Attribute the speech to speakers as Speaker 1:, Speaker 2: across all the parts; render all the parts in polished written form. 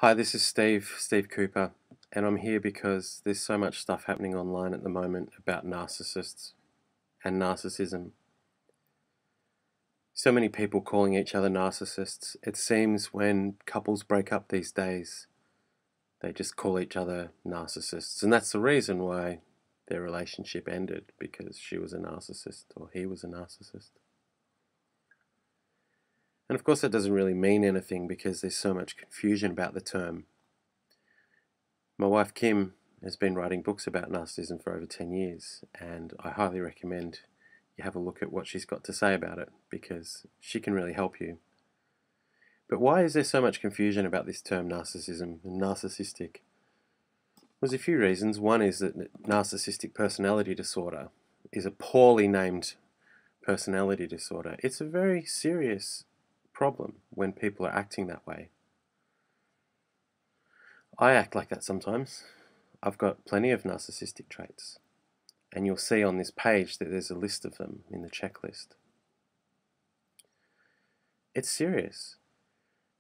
Speaker 1: Hi, this is Steve Cooper, and I'm here because there's so much stuff happening online at the moment about narcissists and narcissism. So many people calling each other narcissists. It seems when couples break up these days, they just call each other narcissists, and that's the reason why their relationship ended, because she was a narcissist or he was a narcissist. And of course, that doesn't really mean anything because there's so much confusion about the term. My wife Kim has been writing books about narcissism for over 10 years, and I highly recommend you have a look at what she's got to say about it because she can really help you. But why is there so much confusion about this term narcissism and narcissistic? There's a few reasons. One is that narcissistic personality disorder is a poorly named personality disorder. It's a very serious problem when people are acting that way. I act like that sometimes. I've got plenty of narcissistic traits, and you'll see on this page that there's a list of them in the checklist. It's serious.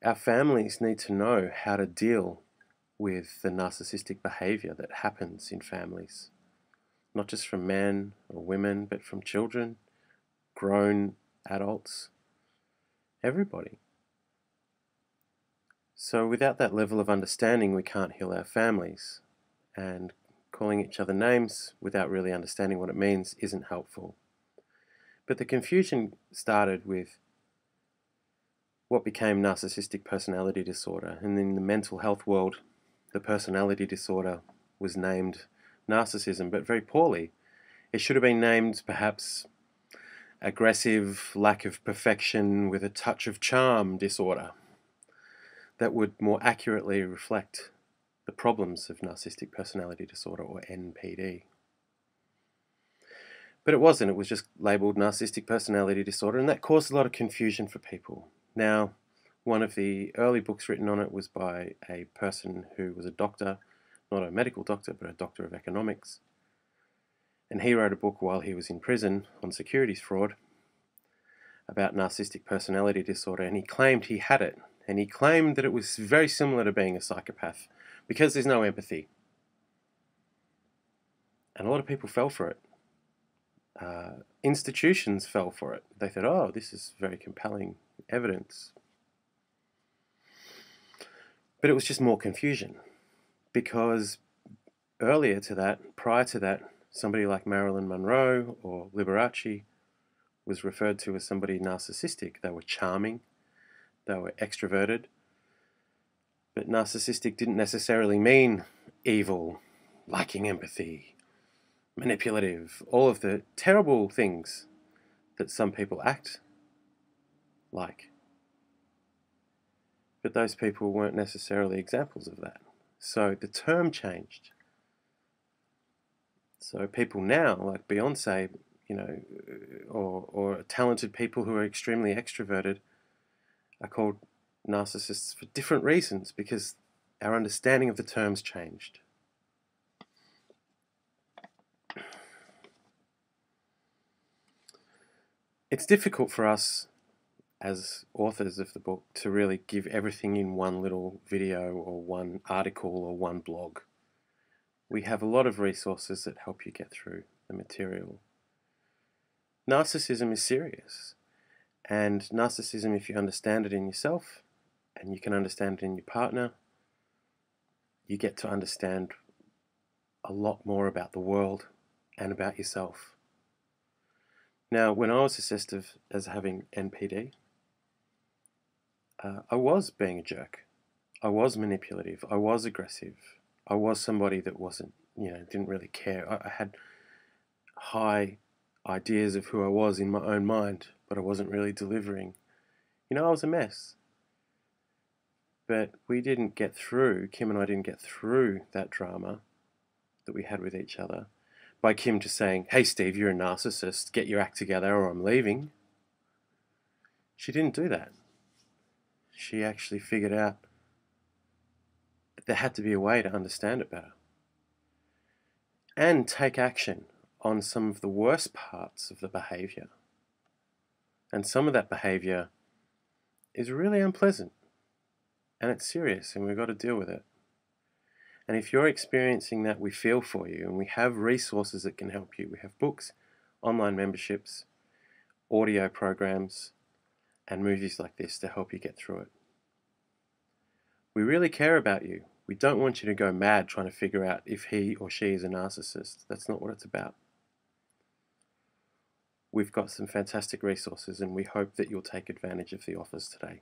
Speaker 1: Our families need to know how to deal with the narcissistic behavior that happens in families, not just from men or women, but from children, grown adults, everybody. So without that level of understanding, we can't heal our families, and calling each other names without really understanding what it means isn't helpful. But the confusion started with what became narcissistic personality disorder, and in the mental health world, the personality disorder was named narcissism, but very poorly. It should have been named perhaps aggressive, lack of perfection with a touch of charm disorder. That would more accurately reflect the problems of narcissistic personality disorder, or NPD. But it wasn't. It was just labelled narcissistic personality disorder, and that caused a lot of confusion for people. Now, one of the early books written on it was by a person who was a doctor, not a medical doctor, but a doctor of economics. And he wrote a book while he was in prison on securities fraud about narcissistic personality disorder, and he claimed he had it. And he claimed that it was very similar to being a psychopath because there's no empathy. And a lot of people fell for it. Institutions fell for it. They thought, oh, this is very compelling evidence. But it was just more confusion because earlier to that, prior to that, somebody like Marilyn Monroe or Liberace was referred to as somebody narcissistic. They were charming, they were extroverted, but narcissistic didn't necessarily mean evil, lacking empathy, manipulative, all of the terrible things that some people act like. But those people weren't necessarily examples of that. So the term changed. So people now, like Beyonce, or talented people who are extremely extroverted, are called narcissists for different reasons because our understanding of the terms changed. It's difficult for us as authors of the book to really give everything in one little video or one article or one blog. We have a lot of resources that help you get through the material. Narcissism is serious, and narcissism, if you understand it in yourself and you can understand it in your partner, you get to understand a lot more about the world and about yourself. Now, when I was assessed as having NPD, I was being a jerk. I was manipulative. I was aggressive. I was somebody that wasn't, didn't really care. I had high ideas of who I was in my own mind, but I wasn't really delivering. I was a mess. But we didn't get through, Kim and I didn't get through that drama that we had with each other by Kim just saying, hey Steve, you're a narcissist, get your act together or I'm leaving. She didn't do that. She actually figured out that there had to be a way to understand it better and take action on some of the worst parts of the behavior. And some of that behavior is really unpleasant. and it's serious, and we've got to deal with it. And if you're experiencing that, we feel for you, and we have resources that can help you. We have books, online memberships, audio programs, and movies like this to help you get through it. We really care about you. We don't want you to go mad trying to figure out if he or she is a narcissist. That's not what it's about. We've got some fantastic resources, and we hope that you'll take advantage of the offers today.